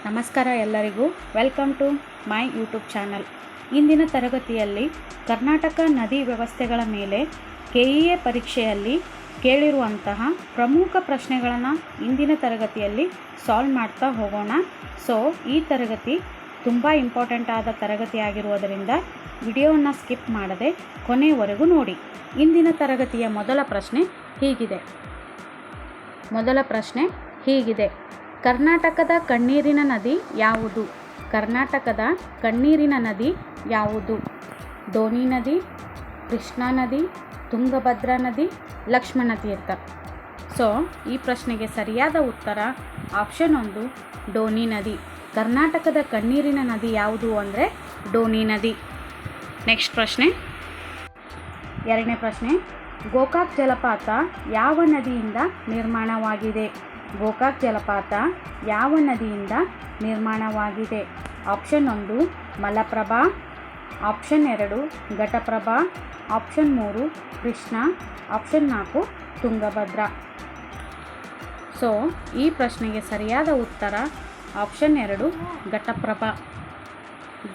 ನಮಸ್ಕಾರ ಎಲ್ಲರಿಗೂ. Welcome to my YouTube channel. ಇಂದಿನ ತರಗತಿಯಲ್ಲಿ ಕರ್ನಾಟಕ ನದಿ ವ್ಯವಸ್ಥೆಗಳ ಮೇಲೆ ಕೆಇಎ ಪರೀಕ್ಷೆಯಲ್ಲಿ ಕೇಳಿರುವಂತಹ ಪ್ರಮುಖ ಪ್ರಶ್ನೆಗಳನ್ನು ಇಂದಿನ ತರಗತಿಯಲ್ಲಿ ಸಾಲ್ವ್ ಮಾಡ್ತಾ ಹೋಗೋಣ. ಸೊ ಈ ತರಗತಿ ತುಂಬ ಇಂಪಾರ್ಟೆಂಟ್ ಆದ ತರಗತಿ ಆಗಿರುವುದರಿಂದ ವಿಡಿಯೋವನ್ನು ಸ್ಕಿಪ್ ಮಾಡದೆ ಕೊನೆಯವರೆಗೂ ನೋಡಿ. ಇಂದಿನ ತರಗತಿಯ ಮೊದಲ ಪ್ರಶ್ನೆ ಹೀಗಿದೆ. ಕರ್ನಾಟಕದ ಕಣ್ಣೀರಿನ ನದಿ ಯಾವುದು? ಕರ್ನಾಟಕದ ಕಣ್ಣೀರಿನ ನದಿ ಯಾವುದು? ಡೋನಿ ನದಿ, ಕೃಷ್ಣಾ ನದಿ, ತುಂಗಭದ್ರಾ ನದಿ, ಲಕ್ಷ್ಮಣ ತೀರ್ಥ. ಸೊ ಈ ಪ್ರಶ್ನೆಗೆ ಸರಿಯಾದ ಉತ್ತರ ಆಪ್ಷನ್ 1 ಡೋನಿ ನದಿ. ಕರ್ನಾಟಕದ ಕಣ್ಣೀರಿನ ನದಿ ಯಾವುದು ಅಂದರೆ ಡೋನಿ ನದಿ. ನೆಕ್ಸ್ಟ್ ಪ್ರಶ್ನೆ, ಎರಡನೇ ಪ್ರಶ್ನೆ, ಗೋಕಾಕ್ ಜಲಪಾತ ಯಾವ ನದಿಯಿಂದ ನಿರ್ಮಾಣವಾಗಿದೆ? ಗೋಕಾಕ್ ಜಲಪಾತ ಯಾವ ನದಿಯಿಂದ ನಿರ್ಮಾಣವಾಗಿದೆ? Option 1 Malaprabha, option 2 Ghataprabha, option 3 Krishna, option 4 Tungabhadra. So ಈ ಪ್ರಶ್ನೆಗೆ ಸರಿಯಾದ ಉತ್ತರ ಆಪ್ಷನ್ 2 ಘಟಪ್ರಭಾ.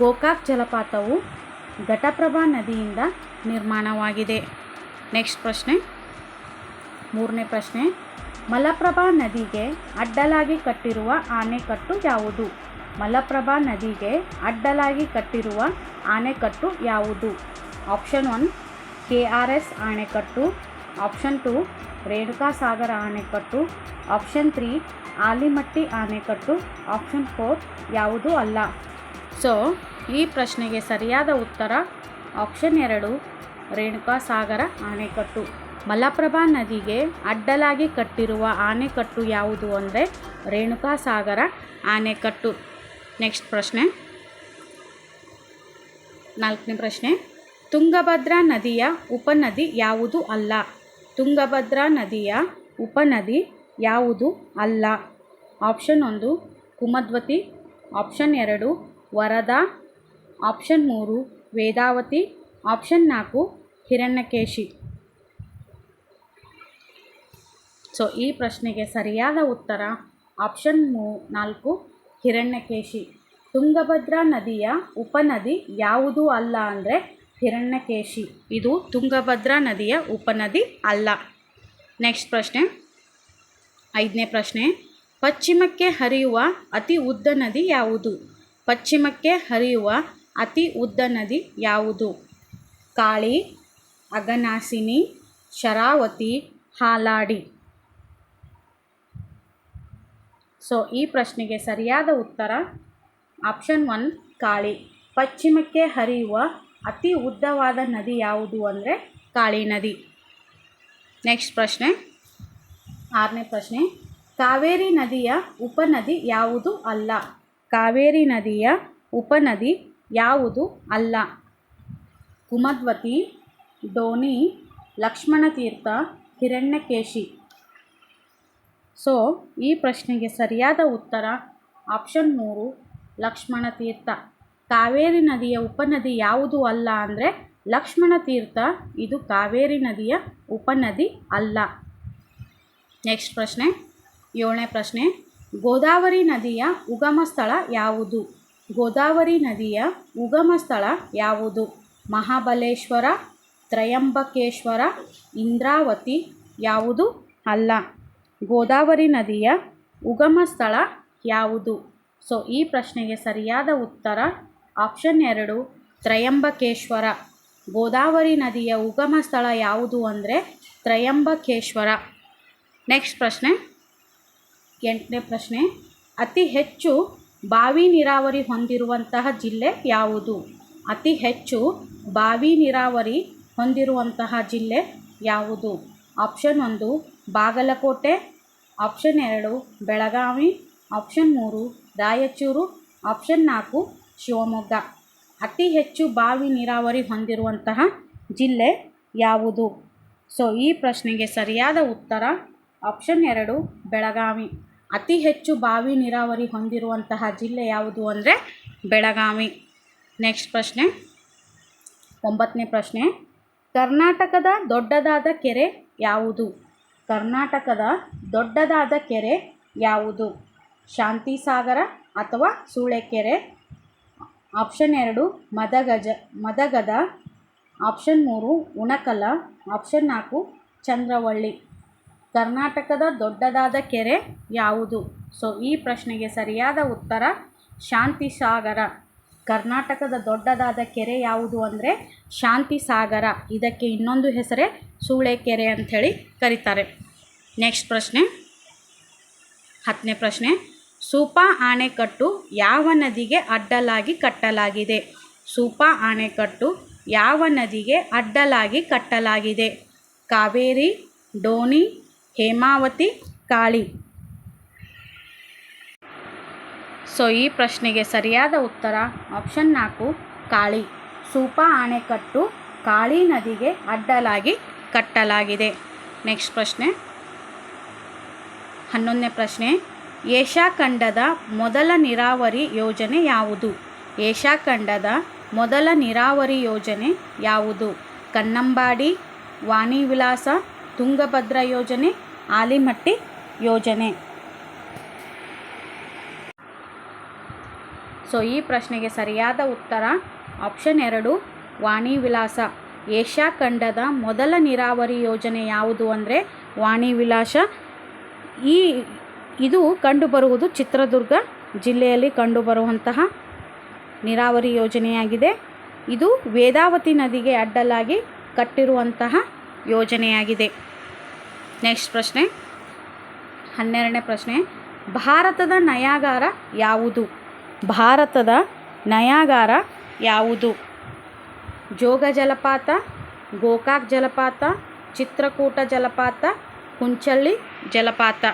ಗೋಕಾಕ್ ಜಲಪಾತವು ಘಟಪ್ರಭಾ ನದಿಯಿಂದ ನಿರ್ಮಾಣವಾಗಿದೆ. ನೆಕ್ಸ್ಟ್ ಪ್ರಶ್ನೆ, ಮೂರನೇ ಪ್ರಶ್ನೆ, ಮಲಪ್ರಭಾ ನದಿಗೆ ಅಡ್ಡಲಾಗಿ ಕಟ್ಟಿರುವ ಆಣೆಕಟ್ಟು ಯಾವುದು? ಮಲಪ್ರಭಾ ನದಿಗೆ ಅಡ್ಡಲಾಗಿ ಕಟ್ಟಿರುವ ಆಣೆಕಟ್ಟು ಯಾವುದು? ಆಪ್ಷನ್ 1 KRS ಆಣೆಕಟ್ಟು, ಆಪ್ಷನ್ 2 ರೇಣುಕಾಸಾಗರ ಆಣೆಕಟ್ಟು, ಆಪ್ಷನ್ 3 ಆಲಿಮಟ್ಟಿ ಆಣೆಕಟ್ಟು, ಆಪ್ಷನ್ 4 ಯಾವುದೂ ಅಲ್ಲ. ಸೊ ಈ ಪ್ರಶ್ನೆಗೆ ಸರಿಯಾದ ಉತ್ತರ ಆಪ್ಷನ್ 2 ರೇಣುಕಾಸಾಗರ ಆಣೆಕಟ್ಟು. ಮಲಪ್ರಭಾ ನದಿಗೆ ಅಡ್ಡಲಾಗಿ ಕಟ್ಟಿರುವ ಆಣೆಕಟ್ಟು ಯಾವುದು ಅಂದರೆ ರೇಣುಕಾಸಾಗರ ಆಣೆಕಟ್ಟು. ನೆಕ್ಸ್ಟ್ ಪ್ರಶ್ನೆ, ನಾಲ್ಕನೇ ಪ್ರಶ್ನೆ, ತುಂಗಭದ್ರಾ ನದಿಯ ಉಪನದಿ ಯಾವುದು ಅಲ್ಲ? ತುಂಗಭದ್ರಾ ನದಿಯ ಉಪನದಿ ಯಾವುದು ಅಲ್ಲ? Option 1 Kumudvati, option 2 Varada, option 3 Vedavati, option 4 Hiranyakeshi. So ಈ ಪ್ರಶ್ನೆಗೆ ಸರಿಯಾದ ಉತ್ತರ ಆಪ್ಷನ್ 4 ಹಿರಣ್ಯಕೇಶಿ. ತುಂಗಭದ್ರಾ ನದಿಯ ಉಪನದಿ ಯಾವುದು ಅಲ್ಲ ಅಂದರೆ ಹಿರಣ್ಯಕೇಶಿ. ಇದು ತುಂಗಭದ್ರಾ ನದಿಯ ಉಪನದಿ ಅಲ್ಲ. ನೆಕ್ಸ್ಟ್ ಪ್ರಶ್ನೆ, ಐದನೇ ಪ್ರಶ್ನೆ, ಪಶ್ಚಿಮಕ್ಕೆ ಹರಿಯುವ ಅತಿ ಉದ್ದ ನದಿ ಯಾವುದು? ಪಶ್ಚಿಮಕ್ಕೆ ಹರಿಯುವ ಅತಿ ಉದ್ದ ನದಿ ಯಾವುದು? ಕಾಳಿ, ಅಘನಾಸಿನಿ, ಶರಾವತಿ, ಹಾಲಾಡಿ. ಸೊ ಈ ಪ್ರಶ್ನೆಗೆ ಸರಿಯಾದ ಉತ್ತರ ಆಪ್ಷನ್ 1 ಕಾಳಿ. ಪಶ್ಚಿಮಕ್ಕೆ ಹರಿಯುವ ಅತಿ ಉದ್ದವಾದ ನದಿ ಯಾವುದು ಅಂದರೆ ಕಾಳಿ ನದಿ. ನೆಕ್ಸ್ಟ್ ಪ್ರಶ್ನೆ, ಆರನೇ ಪ್ರಶ್ನೆ, ಕಾವೇರಿ ನದಿಯ ಉಪನದಿ ಯಾವುದು ಅಲ್ಲ? ಕಾವೇರಿ ನದಿಯ ಉಪನದಿ ಯಾವುದು ಅಲ್ಲ? ಕುಮದ್ವತಿ, ಡೋನಿ, ಲಕ್ಷ್ಮಣ ತೀರ್ಥ, ಹಿರಣ್ಯಕೇಶಿ. ಸೊ ಈ ಪ್ರಶ್ನೆಗೆ ಸರಿಯಾದ ಉತ್ತರ ಆಪ್ಷನ್ 3 ಲಕ್ಷ್ಮಣ ತೀರ್ಥ. ಕಾವೇರಿ ನದಿಯ ಉಪನದಿ ಯಾವುದು ಅಲ್ಲ ಅಂದರೆ ಲಕ್ಷ್ಮಣ ತೀರ್ಥ. ಇದು ಕಾವೇರಿ ನದಿಯ ಉಪನದಿ ಅಲ್ಲ. ನೆಕ್ಸ್ಟ್ ಪ್ರಶ್ನೆ, ಏಳನೇ ಪ್ರಶ್ನೆ, ಗೋದಾವರಿ ನದಿಯ ಉಗಮ ಸ್ಥಳ ಯಾವುದು? ಗೋದಾವರಿ ನದಿಯ ಉಗಮ ಸ್ಥಳ ಯಾವುದು? ಮಹಾಬಲೇಶ್ವರ, ತ್ರಯಂಬಕೇಶ್ವರ, ಇಂದ್ರಾವತಿ, ಯಾವುದು ಅಲ್ಲ? ಗೋದಾವರಿ ನದಿಯ ಉಗಮ ಸ್ಥಳ ಯಾವುದು? ಸೊ ಈ ಪ್ರಶ್ನೆಗೆ ಸರಿಯಾದ ಉತ್ತರ ಆಪ್ಷನ್ 2 ತ್ರಯಂಬಕೇಶ್ವರ. ಗೋದಾವರಿ ನದಿಯ ಉಗಮ ಸ್ಥಳ ಯಾವುದು ಅಂದರೆ ತ್ರಯಂಬಕೇಶ್ವರ. ನೆಕ್ಸ್ಟ್ ಪ್ರಶ್ನೆ, ಎಂಟನೇ ಪ್ರಶ್ನೆ, ಅತಿ ಹೆಚ್ಚು ಬಾವಿ ನೀರಾವರಿ ಹೊಂದಿರುವಂತಹ ಜಿಲ್ಲೆ ಯಾವುದು? ಅತಿ ಹೆಚ್ಚು ಬಾವಿ ನೀರಾವರಿ ಹೊಂದಿರುವಂತಹ ಜಿಲ್ಲೆ ಯಾವುದು? Option 1 Bagalkot, option 2 Belagavi, option 3 Raichur, option 4 Shivamogga. ಅತಿ ಹೆಚ್ಚು ಬಾವಿ ನೀರಾವರಿ ಹೊಂದಿರುವಂತಹ ಜಿಲ್ಲೆ ಯಾವುದು? ಸೊ ಈ ಪ್ರಶ್ನೆಗೆ ಸರಿಯಾದ ಉತ್ತರ ಆಪ್ಷನ್ 2 ಬೆಳಗಾವಿ. ಅತಿ ಹೆಚ್ಚು ಬಾವಿ ನೀರಾವರಿ ಹೊಂದಿರುವಂತಹ ಜಿಲ್ಲೆ ಯಾವುದು ಅಂದರೆ ಬೆಳಗಾವಿ. ನೆಕ್ಸ್ಟ್ ಪ್ರಶ್ನೆ, ಒಂಬತ್ತನೇ ಪ್ರಶ್ನೆ, ಕರ್ನಾಟಕದ ದೊಡ್ಡದಾದ ಕೆರೆ ಯಾವುದು? ಕರ್ನಾಟಕದ ದೊಡ್ಡದಾದ ಕೆರೆ ಯಾವುದು? ಶಾಂತಿಸಾಗರ ಅಥವಾ Sulekere. Option 2 Madagada. Option 3 Unkal. Option 4 Chandravalli. ಕರ್ನಾಟಕದ ದೊಡ್ಡದಾದ ಕೆರೆ ಯಾವುದು? ಸೊ ಈ ಪ್ರಶ್ನೆಗೆ ಸರಿಯಾದ ಉತ್ತರ ಶಾಂತಿಸಾಗರ. ಕರ್ನಾಟಕದ ದೊಡ್ಡದಾದ ಕೆರೆ ಯಾವುದು ಅಂದರೆ ಶಾಂತಿಸಾಗರ. ಇದಕ್ಕೆ ಇನ್ನೊಂದು ಹೆಸರೇ ಸೂಳೆಕೆರೆ ಅಂಥೇಳಿ ಕರೀತಾರೆ. ನೆಕ್ಸ್ಟ್ ಪ್ರಶ್ನೆ, 10ನೇ ಪ್ರಶ್ನೆ. ಸೂಪಾ ಅಣೆಕಟ್ಟು ಯಾವ ನದಿಗೆ ಅಡ್ಡಲಾಗಿ ಕಟ್ಟಲಾಗಿದೆ? ಸೂಪಾ ಅಣೆಕಟ್ಟು ಯಾವ ನದಿಗೆ ಅಡ್ಡಲಾಗಿ ಕಟ್ಟಲಾಗಿದೆ? ಕಾವೇರಿ, ಡೋನಿ, ಹೇಮಾವತಿ, ಕಾಳಿ. ಸೊ ಈ ಪ್ರಶ್ನೆಗೆ ಸರಿಯಾದ ಉತ್ತರ ಆಪ್ಷನ್ 4 ಕಾಳಿ. ಸೂಪಾ ಅಣೆಕಟ್ಟು ಕಾಳಿ ನದಿಗೆ ಅಡ್ಡಲಾಗಿ ಕಟ್ಟಲಾಗಿದೆ. ನೆಕ್ಸ್ಟ್ ಪ್ರಶ್ನೆ, 11ನೇ ಪ್ರಶ್ನೆ. ಏಷ್ಯಾ ಖಂಡದ ಮೊದಲ ನೀರಾವರಿ ಯೋಜನೆ ಯಾವುದು? ಏಷ್ಯಾ ಖಂಡದ ಮೊದಲ ನೀರಾವರಿ ಯೋಜನೆ ಯಾವುದು? ಕನ್ನಂಬಾಡಿ, ವಾಣಿ ವಿಲಾಸ, ತುಂಗಭದ್ರಾ ಯೋಜನೆ, ಆಲಿಮಟ್ಟಿ ಯೋಜನೆ. ಸೊ ಈ ಪ್ರಶ್ನೆಗೆ ಸರಿಯಾದ ಉತ್ತರ ಆಪ್ಷನ್ 2 ವಾಣಿ ವಿಲಾಸ. ಏಷ್ಯಾ ಖಂಡದ ಮೊದಲ ನೀರಾವರಿ ಯೋಜನೆ ಯಾವುದು ಅಂದರೆ ವಾಣಿ ವಿಲಾಸ. ಇದು ಕಂಡುಬರುವುದು ಚಿತ್ರದುರ್ಗ ಜಿಲ್ಲೆಯಲ್ಲಿ ಕಂಡುಬರುವಂತಹ ನೀರಾವರಿ ಯೋಜನೆಯಾಗಿದೆ. ಇದು ವೇದಾವತಿ ನದಿಗೆ ಅಡ್ಡಲಾಗಿ ಕಟ್ಟಿರುವಂತಹ ಯೋಜನೆಯಾಗಿದೆ. ನೆಕ್ಸ್ಟ್ ಪ್ರಶ್ನೆ, 12ನೇ ಪ್ರಶ್ನೆ. ಭಾರತದ ನಯಾಗಾರ ಯಾವುದು? ಭಾರತದ ನಯಾಗಾರ ಯಾವುದು? ಜೋಗ ಜಲಪಾತ, ಗೋಕಾಕ್ ಜಲಪಾತ, ಚಿತ್ರಕೂಟ ಜಲಪಾತ, ಕುಂಚಳ್ಳಿ ಜಲಪಾತ.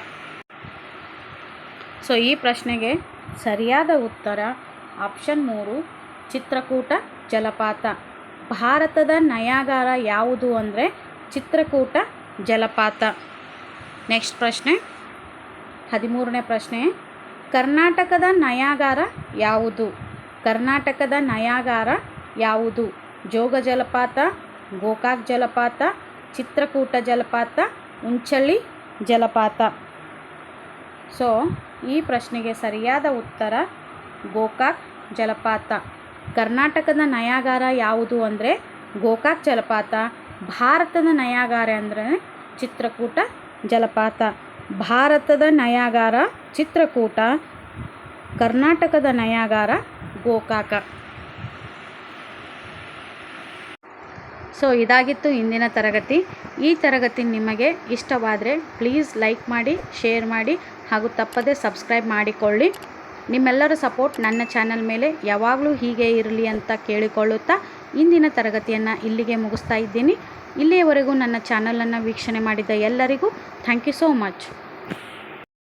ಸೊ ಈ ಪ್ರಶ್ನೆಗೆ ಸರಿಯಾದ ಉತ್ತರ ಆಪ್ಷನ್ 3 ಚಿತ್ರಕೂಟ ಜಲಪಾತ. ಭಾರತದ ನಯಾಗಾರ ಯಾವುದು ಅಂದರೆ ಚಿತ್ರಕೂಟ ಜಲಪಾತ. ನೆಕ್ಸ್ಟ್ ಪ್ರಶ್ನೆ, 13ನೇ ಪ್ರಶ್ನೆ. ಕರ್ನಾಟಕದ ನಯಾಗಾರ ಯಾವುದು? ಕರ್ನಾಟಕದ ನಯಾಗಾರ ಯಾವುದು? ಜೋಗ ಜಲಪಾತ, ಗೋಕಾಕ್ ಜಲಪಾತ, ಚಿತ್ರಕೂಟ ಜಲಪಾತ, ಉಂಚಳ್ಳಿ ಜಲಪಾತ. ಸೊ ಈ ಪ್ರಶ್ನೆಗೆ ಸರಿಯಾದ ಉತ್ತರ ಗೋಕಾಕ್ ಜಲಪಾತ. ಕರ್ನಾಟಕದ ನಯಾಗಾರ ಯಾವುದು ಅಂದರೆ ಗೋಕಾಕ್ ಜಲಪಾತ. ಭಾರತದ ನಯಾಗಾರ ಅಂದರೆ ಚಿತ್ರಕೂಟ ಜಲಪಾತ. ಭಾರತದ ನಯಾಗಾರ ಚಿತ್ರಕೂಟ, ಕರ್ನಾಟಕದ ನಯಾಗಾರ ಗೋಕಾಕ. ಸೊ ಇದಾಗಿತ್ತು ಇಂದಿನ ತರಗತಿ. ಈ ತರಗತಿ ನಿಮಗೆ ಇಷ್ಟವಾದರೆ ಪ್ಲೀಸ್ ಲೈಕ್ ಮಾಡಿ, ಶೇರ್ ಮಾಡಿ ಹಾಗೂ ತಪ್ಪದೇ ಸಬ್ಸ್ಕ್ರೈಬ್ ಮಾಡಿಕೊಳ್ಳಿ. ನಿಮ್ಮೆಲ್ಲರ ಸಪೋರ್ಟ್ ನನ್ನ ಚಾನಲ್ ಮೇಲೆ ಯಾವಾಗಲೂ ಹೀಗೆ ಇರಲಿ ಅಂತ ಕೇಳಿಕೊಳ್ಳುತ್ತಾ ಇಂದಿನ ತರಗತಿಯನ್ನು ಇಲ್ಲಿಗೆ ಮುಗಿಸ್ತಾ ಇದ್ದೀನಿ. ಇಲ್ಲಿಯವರೆಗೂ ನನ್ನ ಚಾನಲನ್ನು ವೀಕ್ಷಣೆ ಮಾಡಿದ ಎಲ್ಲರಿಗೂ ಥ್ಯಾಂಕ್ ಯು ಸೋ ಮಚ್.